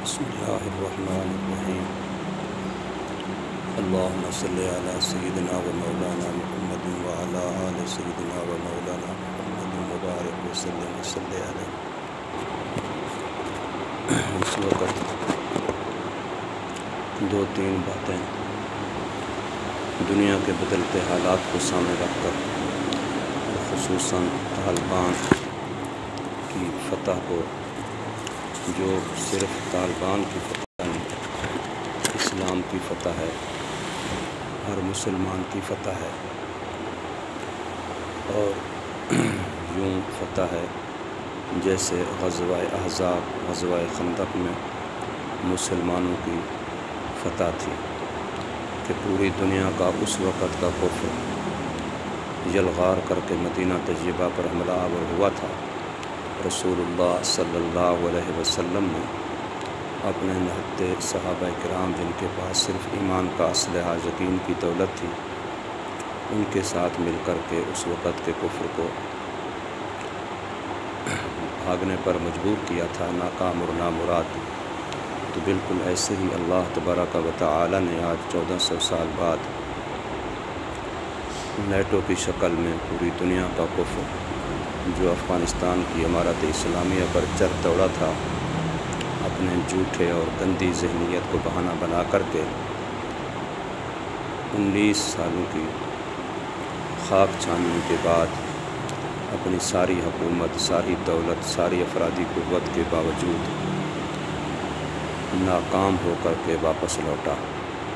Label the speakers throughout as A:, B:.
A: بسم اللہ الرحمن الرحیم اللہم صلی علی سیدنا و مولانا محمد وعلی آل سیدنا و مولانا محمد مبارک وسلم صلی علیہ۔ اس وقت دو تین باتیں دنیا کے بدلتے حالات کو سامنے رکھ کر، خصوصاً طالبان کی فتح کو، جو صرف طالبان کی فتح نہیں، اسلام کی فتح ہے، ہر مسلمان کی فتح ہے، اور یوں فتح ہے جیسے غزوہ احزاب، غزوہ خندق میں مسلمانوں کی فتح تھی کہ پوری دنیا کا اس وقت کا کفر یلغار کر کے مدینہ طیبہ پر حملہ آور ہوا تھا۔ رسول اللہ صلی اللہ علیہ وسلم نے اپنے نہتے صحابہ کرام، جن کے پاس صرف ایمان کا اسلحہ، یقین کی دولت تھی، ان کے ساتھ مل کر کے اس وقت کے کفر کو بھاگنے پر مجبور کیا تھا، ناکام اور نامراد۔ تو بالکل ایسے ہی اللہ تبارک و تعالی نے آج 1400 سال بعد نیٹو کی شکل میں پوری دنیا کا کفر، جو افغانستان کی عمارت اسلامیہ پر چر دوڑا تھا، اپنے جھوٹے اور گندی ذہنیت کو بہانہ بنا کر کے 19 سالوں کی خاک چھاننے کے بعد اپنی ساری حکومت، ساری دولت، ساری افرادی قوت کے باوجود ناکام ہو کر کے واپس لوٹا،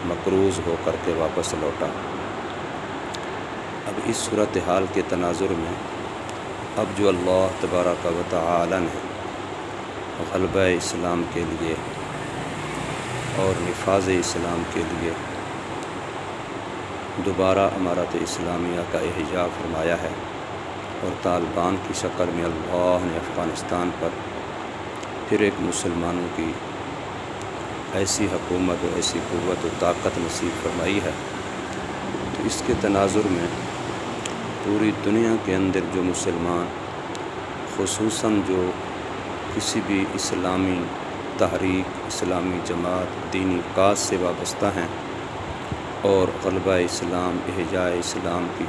A: مقروض ہو کر کے واپس لوٹا۔ اب اس صورتحال کے تناظر میں اب جو اللہ تبارک و تعالی نے غلبہ اسلام کے لیے اور نفاذ اسلام کے لیے دوبارہ عمارت اسلامیہ کا احیا فرمایا ہے، اور طالبان کی شکل میں اللہ نے افغانستان پر پھر ایک مسلمانوں کی ایسی حکومت و ایسی قوت و طاقت نصیب فرمائی ہے، تو اس کے تناظر میں پوری دنیا کے اندر جو مسلمان، خصوصاً جو کسی بھی اسلامی تحریک، اسلامی جماعت، دینی کاز سے وابستہ ہیں اور غلبہ اسلام، احیاء اسلام کی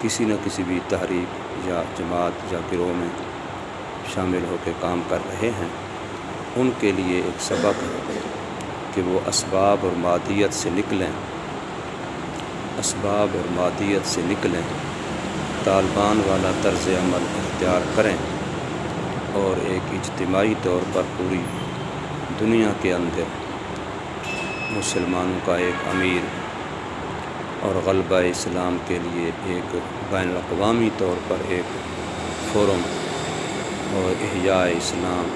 A: کسی نہ کسی بھی تحریک یا جماعت یا گروہ میں شامل ہو کے کام کر رہے ہیں، ان کے لیے ایک سبق ہے کہ وہ اسباب اور مادیت سے نکلیں، اسباب اور مادیت سے نکلیں، طالبان والا طرز عمل اختیار کریں، اور ایک اجتماعی طور پر پوری دنیا کے اندر مسلمانوں کا ایک امیر اور غلبہ اسلام کے لیے ایک بین الاقوامی طور پر ایک فورم اور احیاء اسلام،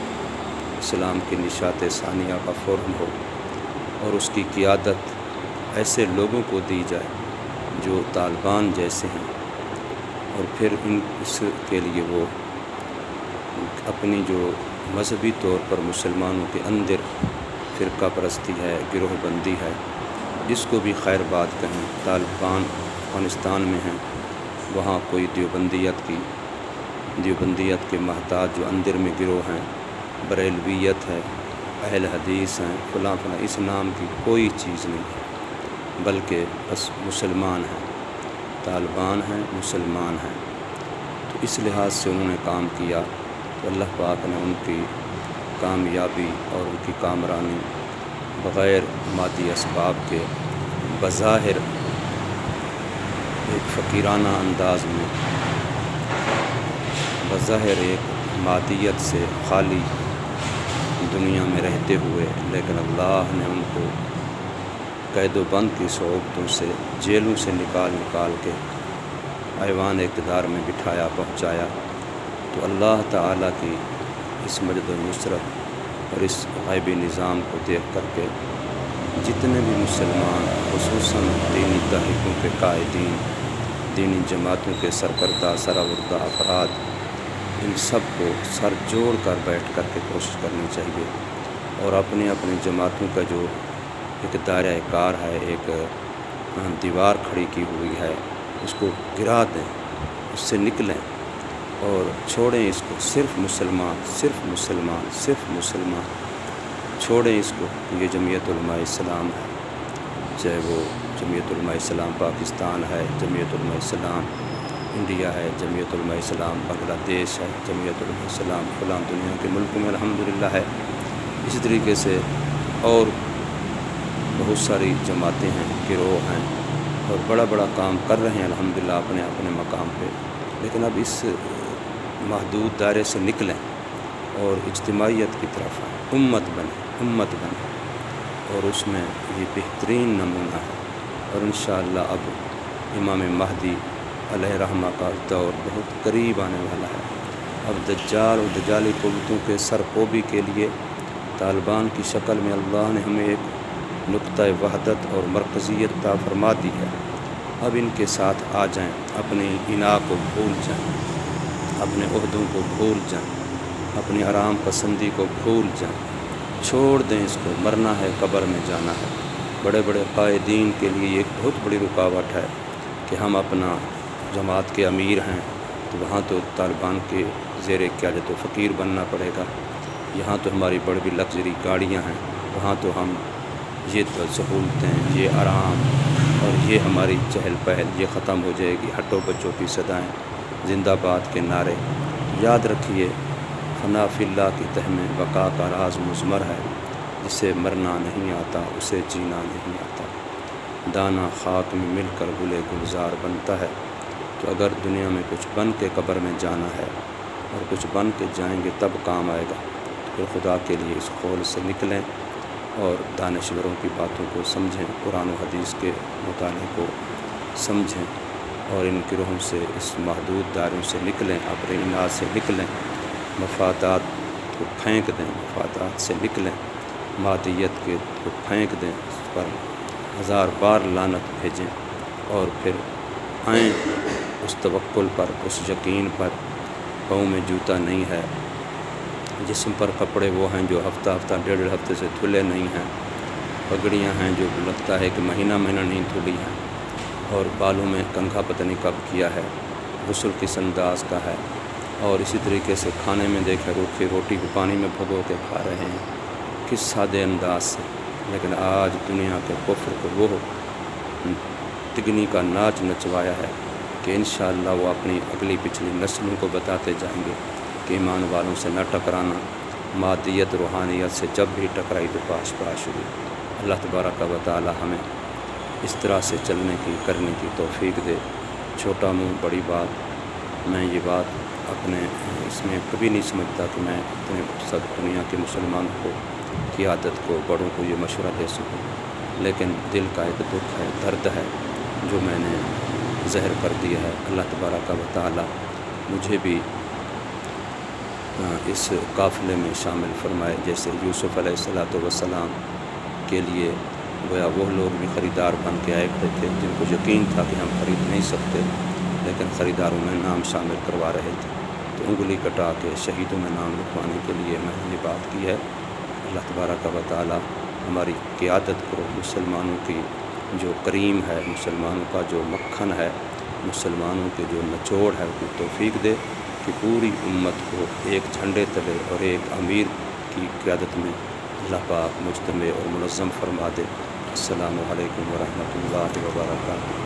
A: اسلام کی نشاط ثانیہ کا فورم ہو، اور اس کی قیادت ایسے لوگوں کو دی جائے جو طالبان جیسے ہیں، اور پھر اس کے لیے وہ اپنی جو مذہبی طور پر مسلمانوں کے اندر فرقہ پرستی ہے، گروہ بندی ہے، جس کو بھی خیر بات کہیں، طالبان افغانستان میں ہیں، وہاں کوئی دیوبندیت کے محتاج جو اندر میں گروہ ہیں، بریلویت ہے، اہل حدیث ہیں، فلاں فلاں، اس نام کی کوئی چیز نہیں ہے، بلکہ بس مسلمان ہیں، طالبان ہیں، مسلمان ہیں۔ تو اس لحاظ سے انہوں نے کام کیا، تو اللہ پاک نے ان کی کامیابی اور ان کی کامرانی بغیر مادی اسباب کے، بظاہر ایک فقیرانہ انداز میں، بظاہر ایک مادیت سے خالی دنیا میں رہتے ہوئے، لیکن اللہ نے ان کو قید و بند کی صعوبتوں سے، جیلوں سے نکال کے ایوان اقتدار میں بٹھایا، پہنچایا۔ تو اللہ تعالیٰ کی اس مدد و نصرت اور اس غیبی نظام کو دیکھ کر کے جتنے بھی مسلمان، خصوصاً دینی تحریکوں کے قائدین، دینی جماعتوں کے سرکردہ، سرآوردہ افراد، ان سب کو سر جوڑ کر بیٹھ کر کے کوشش کرنی چاہیے، اور اپنی اپنی جماعتوں کا جو ایک دائرہ کار ہے، ایک دیوار کھڑی کی ہوئی ہے، اس کو گرا دیں، اس سے نکلیں اور چھوڑیں اس کو، صرف مسلمان، صرف مسلمان، صرف مسلمان۔ چھوڑیں اس کو. یہ جمعیت علماء اسلام ہے، چاہے وہ جمعیت علماء اسلام پاکستان ہے، جمعیت علماء اسلام انڈیا ہے، جمعیت علماء اسلام بنگلہ دیش ہے، جمعیت علماء اسلام فلاں دنیا کے ملک میں الحمدللہ ہے. اسی طریقے سے اور بہت ساری جماعتیں ہیں، گروہ ہیں، اور بڑا بڑا کام کر رہے ہیں الحمدللہ اپنے اپنے مقام پہ. لیکن اب اس محدود دائرے سے نکلیں اور اجتماعیت کی طرف آئیں، امت بنیں اور اس میں یہ بہترین نمونہ ہے. اور انشاءاللہ اب امام مہدی علیہ رحمہ کا دور بہت قریب آنے والا ہے. اب دجال اور دجالی قوتوں کے سرکوبی کے لیے طالبان کی شکل میں اللہ نے ہمیں ایک نقطہ وحدت اور مرکزیت عطا فرما دی ہے. اب ان کے ساتھ آ جائیں، اپنی انا کو بھول جائیں، اپنے عہدوں کو بھول جائیں، اپنی آرام پسندی کو بھول جائیں، چھوڑ دیں اس کو. مرنا ہے، قبر میں جانا ہے. بڑے بڑے قائدین کے لیے یہ ایک بہت بڑی رکاوٹ ہے کہ ہم اپنا جماعت کے امیر ہیں تو وہاں تو طالبان کے زیر قیادت و فقیر بننا پڑے گا. یہاں تو ہماری بڑی بڑی لگژری گاڑیاں ہیں، وہاں تو ہم یہ سہولتیں، یہ آرام اور یہ ہماری چہل پہل یہ ختم ہو جائے گی. ہٹو بچوں کی صدائیں، زندہ باد کے نعرے. یاد رکھیے فنا فی اللہ کی تہ میں بقا کا راز مضمر ہے. جسے مرنا نہیں آتا اسے جینا نہیں آتا. دانا خاک میں مل کر گلے گلزار بنتا ہے. تو اگر دنیا میں کچھ بن کے قبر میں جانا ہے اور کچھ بن کے جائیں گے تب کام آئے گا. پھر خدا کے لیے اس قول سے نکلیں اور دانشوروں کی باتوں کو سمجھیں، قرآن و حدیث کے مطالعے کو سمجھیں اور ان گروہوں سے اس محدود دائروں سے نکلیں، اپنے اناد سے نکلیں، مفادات کو پھینک دیں، مفادات سے نکلیں، مادیت کو پھینک دیں، اس پر ہزار بار لعنت بھیجیں اور پھر آئیں اس توکل پر، اس یقین پر. پاؤں میں جوتا نہیں ہے، جسم پر کپڑے وہ ہیں جو ہفتہ ہفتہ ڈیڑھ ہفتے سے دھلے نہیں ہیں، پگڑیاں ہیں جو لگتا ہے کہ مہینہ نہیں دھلی ہیں، اور بالوں میں کنگھا پتہ نہیں کب کیا ہے، غسل کس انداز کا ہے. اور اسی طریقے سے کھانے میں دیکھیں روٹی کو پانی میں بھگو کے کھا رہے ہیں، کس سادے انداز سے. لیکن آج دنیا کے کفر کو وہ تگنی کا ناچ نچوایا ہے کہ انشاءاللہ وہ اپنی اگلی پچھلی نسلوں کو بتاتے جائیں گے کہ ایمان والوں سے نہ ٹکرانا، مادیت روحانیت سے جب بھی ٹکرائی تو پاش پاش ہوئی. اللہ تبارک و تعالی ہمیں اس طرح سے چلنے کی کرنے کی توفیق دے. چھوٹا منہ بڑی بات. میں یہ بات اپنے اس میں کبھی نہیں سمجھتا کہ میں اتنے سب دنیا کے مسلمانوں کو، قیادت کو، بڑوں کو یہ مشورہ دے سکوں. لیکن دل کا ایک دکھ ہے، درد ہے جو میں نے ظاہر کر دیا ہے. اللہ تبارک و تعالی مجھے بھی اس قافلے میں شامل فرمائے جیسے یوسف علیہ السلام کے لیے گویا وہ لوگ بھی خریدار بن کے آئے کھڑے تھے جن کو یقین تھا کہ ہم خرید نہیں سکتے، لیکن خریداروں میں نام شامل کروا رہے تھے. تو انگلی کٹا کے شہیدوں میں نام لکھوانے کے لیے میں نے یہ بات کی ہے. اللہ تبارک و تعالی ہماری قیادت کو، مسلمانوں کی جو کریم ہے، مسلمانوں کا جو مکھن ہے، مسلمانوں کے جو نچوڑ ہے وہ توفیق دے کہ پوری امت کو ایک جھنڈے تلے اور ایک امیر کی قیادت میں اللہ پاک مجتمع اور منظم فرما دے. السلام علیکم ورحمۃ اللہ وبرکاتہ.